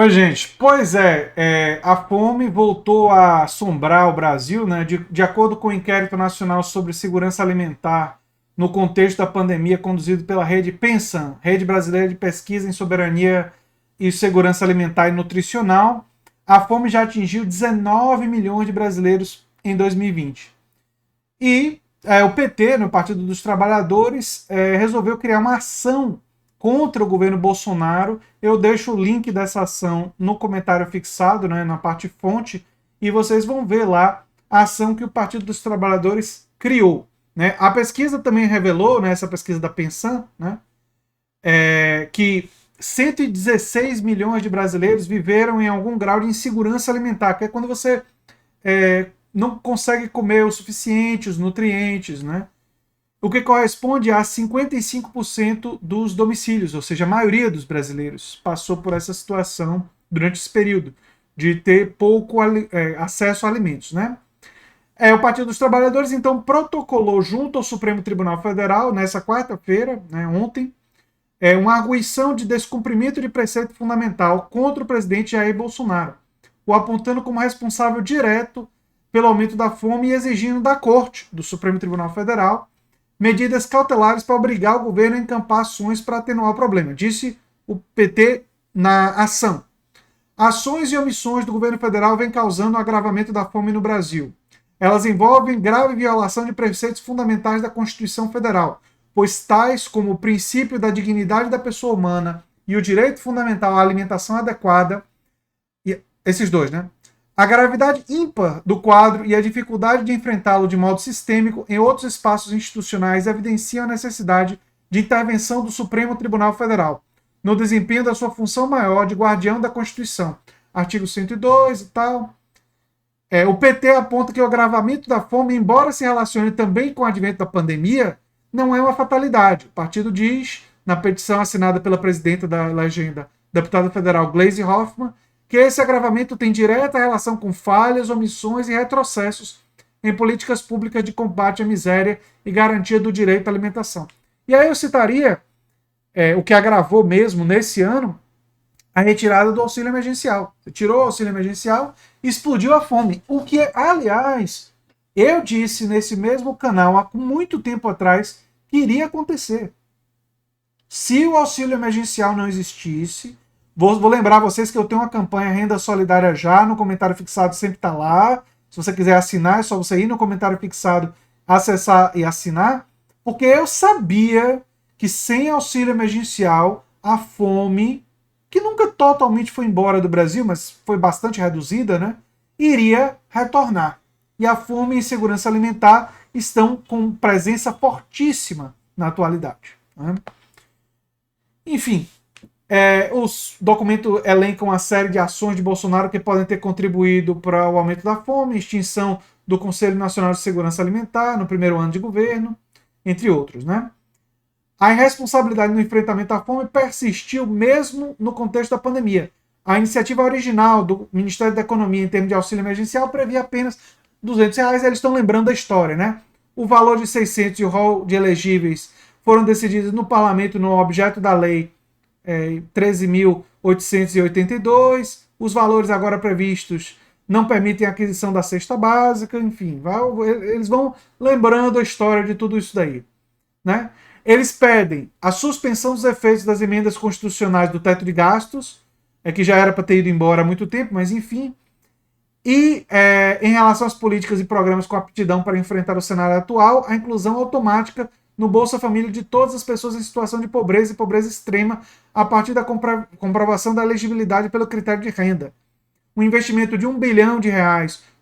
Oi, gente. A fome voltou a assombrar o Brasil, né? De acordo com o Inquérito Nacional sobre Segurança Alimentar no contexto da pandemia, conduzido pela rede Pensan, Rede Brasileira de Pesquisa em Soberania e Segurança Alimentar e Nutricional, a fome já atingiu 19 milhões de brasileiros em 2020. O PT, no Partido dos Trabalhadores, resolveu criar uma ação contra o governo Bolsonaro. Eu deixo o link dessa ação no comentário fixado, né, na parte fonte, e vocês vão ver lá a ação que o Partido dos Trabalhadores criou. Né? A pesquisa também revelou, né, essa pesquisa da Pensan, né, que 116 milhões de brasileiros viveram em algum grau de insegurança alimentar, que é quando você não consegue comer o suficiente, os nutrientes, né? O que corresponde a 55% dos domicílios, ou seja, a maioria dos brasileiros passou por essa situação durante esse período, de ter pouco acesso a alimentos, né? O Partido dos Trabalhadores, então, protocolou junto ao Supremo Tribunal Federal, nessa quarta-feira, né, ontem, uma arguição de descumprimento de preceito fundamental contra o presidente Jair Bolsonaro, o apontando como responsável direto pelo aumento da fome e exigindo da Corte, do Supremo Tribunal Federal, medidas cautelares para obrigar o governo a encampar ações para atenuar o problema, disse o PT na ação. Ações e omissões do governo federal vêm causando o agravamento da fome no Brasil. Elas envolvem grave violação de preceitos fundamentais da Constituição Federal, pois tais como o princípio da dignidade da pessoa humana e o direito fundamental à alimentação adequada, esses dois, né? A gravidade ímpar do quadro e a dificuldade de enfrentá-lo de modo sistêmico em outros espaços institucionais evidenciam a necessidade de intervenção do Supremo Tribunal Federal no desempenho da sua função maior de guardião da Constituição. Artigo 102 e tal. O PT aponta que o agravamento da fome, embora se relacione também com o advento da pandemia, não é uma fatalidade. O partido diz, na petição assinada pela presidenta da legenda, deputada federal Gleisi Hoffmann, que esse agravamento tem direta relação com falhas, omissões e retrocessos em políticas públicas de combate à miséria e garantia do direito à alimentação. E aí eu citaria o que agravou mesmo nesse ano, a retirada do auxílio emergencial. Você tirou o auxílio emergencial e explodiu a fome. O que, aliás, eu disse nesse mesmo canal há muito tempo atrás que iria acontecer. Se o auxílio emergencial não existisse, vou lembrar vocês que eu tenho uma campanha Renda Solidária Já, no comentário fixado sempre está lá. Se você quiser assinar, é só você ir no comentário fixado, acessar e assinar. Porque eu sabia que sem auxílio emergencial, a fome, que nunca totalmente foi embora do Brasil, mas foi bastante reduzida, né, iria retornar. E a fome e insegurança alimentar estão com presença fortíssima na atualidade. Né? Enfim, os documentos elencam uma série de ações de Bolsonaro que podem ter contribuído para o aumento da fome, extinção do Conselho Nacional de Segurança Alimentar no primeiro ano de governo, entre outros. Né? A irresponsabilidade no enfrentamento à fome persistiu mesmo no contexto da pandemia. A iniciativa original do Ministério da Economia em termos de auxílio emergencial previa apenas R$ 200. Eles estão lembrando da história, né? O valor de 600 e o rol de elegíveis foram decididos no parlamento no objeto da lei 13.882. Os valores agora previstos não permitem a aquisição da cesta básica, enfim, eles vão lembrando a história de tudo isso daí. Né? Eles pedem a suspensão dos efeitos das emendas constitucionais do teto de gastos, que já era para ter ido embora há muito tempo, mas enfim. E, em relação às políticas e programas com aptidão para enfrentar o cenário atual, a inclusão automática no Bolsa Família de todas as pessoas em situação de pobreza e pobreza extrema, a partir da comprovação da elegibilidade pelo critério de renda. Um investimento de R$ 1 bilhão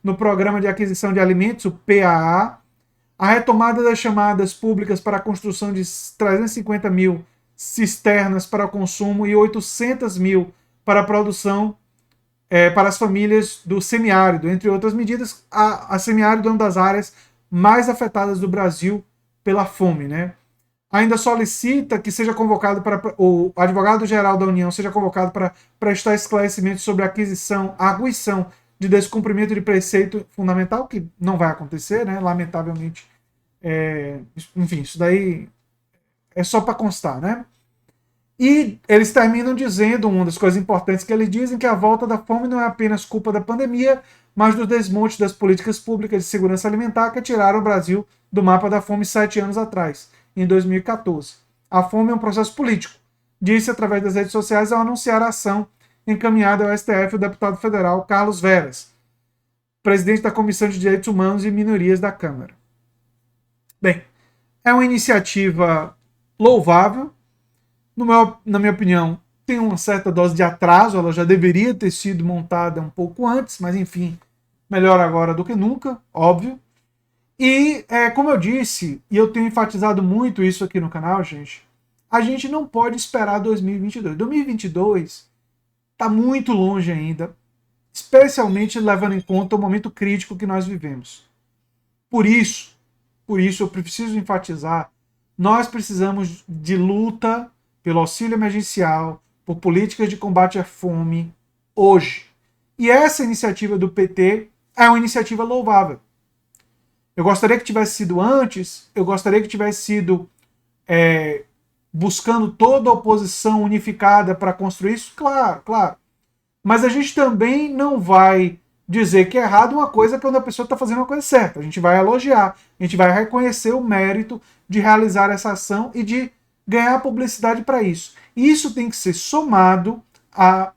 no Programa de Aquisição de Alimentos, o PAA, a retomada das chamadas públicas para a construção de 350 mil cisternas para consumo e 800 mil para a produção para as famílias do semiárido, entre outras medidas. A semiárido é uma das áreas mais afetadas do Brasil pela fome. Né? Ainda solicita que seja convocado para o advogado-geral da União seja convocado para prestar esclarecimentos sobre a arguição de descumprimento de preceito fundamental, que não vai acontecer, né? Lamentavelmente. Enfim, isso daí é só para constar, né? E eles terminam dizendo, uma das coisas importantes que eles dizem, que a volta da fome não é apenas culpa da pandemia, mas do desmonte das políticas públicas de segurança alimentar que tiraram o Brasil do mapa da fome 7 anos atrás, em 2014. A fome é um processo político, disse através das redes sociais ao anunciar a ação encaminhada ao STF o deputado federal Carlos Veras, presidente da Comissão de Direitos Humanos e Minorias da Câmara. Bem, é uma iniciativa louvável, na minha opinião, tem uma certa dose de atraso, ela já deveria ter sido montada um pouco antes, mas enfim, melhor agora do que nunca, óbvio. E, como eu disse, e eu tenho enfatizado muito isso aqui no canal, gente, a gente não pode esperar 2022. 2022 está muito longe ainda, especialmente levando em conta o momento crítico que nós vivemos. Por isso eu preciso enfatizar, nós precisamos de luta pelo auxílio emergencial, por políticas de combate à fome, hoje. E essa iniciativa do PT é uma iniciativa louvável. Eu gostaria que tivesse sido antes, eu gostaria que tivesse sido buscando toda a oposição unificada para construir isso, claro, claro. Mas a gente também não vai dizer que é errado uma coisa quando a pessoa está fazendo uma coisa certa. A gente vai elogiar, a gente vai reconhecer o mérito de realizar essa ação e de ganhar publicidade para isso. E isso tem que ser somado a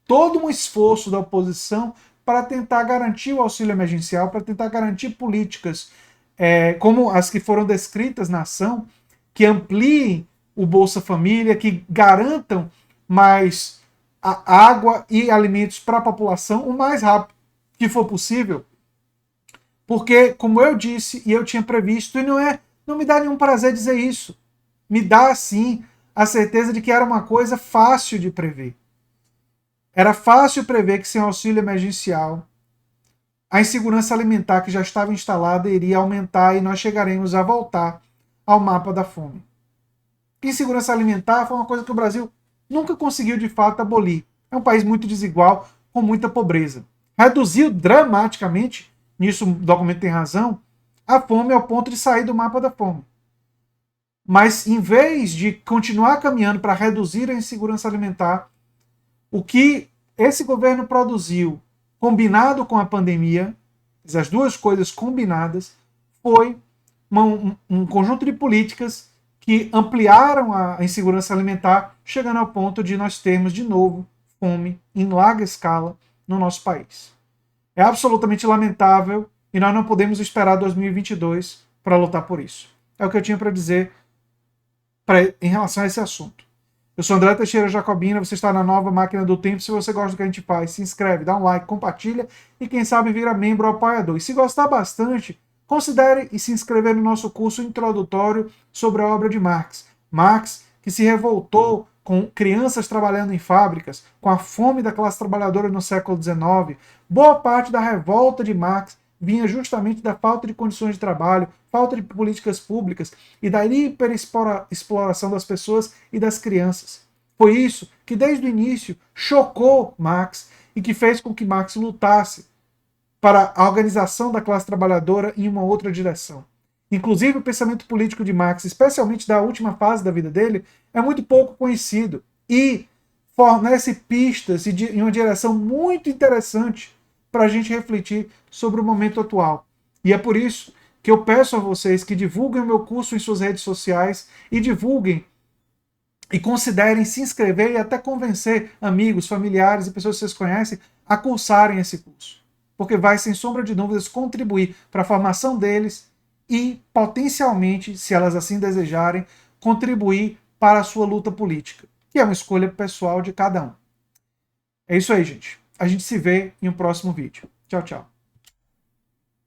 todo um esforço da oposição para tentar garantir o auxílio emergencial, para tentar garantir políticas como as que foram descritas na ação, que ampliem o Bolsa Família, que garantam mais água e alimentos para a população o mais rápido que for possível. Porque, como eu disse e eu tinha previsto, e não me dá nenhum prazer dizer isso, me dá, sim, a certeza de que era uma coisa fácil de prever. Era fácil prever que sem auxílio emergencial, a insegurança alimentar que já estava instalada iria aumentar e nós chegaremos a voltar ao mapa da fome. Insegurança alimentar foi uma coisa que o Brasil nunca conseguiu de fato abolir. É um país muito desigual, com muita pobreza. Reduziu dramaticamente, nisso o documento tem razão, a fome ao ponto de sair do mapa da fome. Mas em vez de continuar caminhando para reduzir a insegurança alimentar, o que esse governo produziu, combinado com a pandemia, as duas coisas combinadas, foi um conjunto de políticas que ampliaram a insegurança alimentar, chegando ao ponto de nós termos de novo fome em larga escala no nosso país. É absolutamente lamentável e nós não podemos esperar 2022 para lutar por isso. É o que eu tinha para dizer em relação a esse assunto. Eu sou André Teixeira Jacobina, você está na Nova Máquina do Tempo. Se você gosta do que a gente faz, se inscreve, dá um like, compartilha e quem sabe vira membro ou apoiador. E se gostar bastante, considere se inscrever no nosso curso introdutório sobre a obra de Marx. Marx, que se revoltou com crianças trabalhando em fábricas, com a fome da classe trabalhadora no século XIX. Boa parte da revolta de Marx vinha justamente da falta de condições de trabalho, falta de políticas públicas e da hiperexploração das pessoas e das crianças. Foi isso que desde o início chocou Marx e que fez com que Marx lutasse para a organização da classe trabalhadora em uma outra direção. Inclusive o pensamento político de Marx, especialmente da última fase da vida dele, é muito pouco conhecido e fornece pistas em uma direção muito interessante para a gente refletir sobre o momento atual. E é por isso que eu peço a vocês que divulguem o meu curso em suas redes sociais e divulguem e considerem se inscrever e até convencer amigos, familiares e pessoas que vocês conhecem a cursarem esse curso. Porque vai, sem sombra de dúvidas, contribuir para a formação deles e, potencialmente, se elas assim desejarem, contribuir para a sua luta política, que é uma escolha pessoal de cada um. É isso aí, gente. A gente se vê em um próximo vídeo. Tchau, tchau.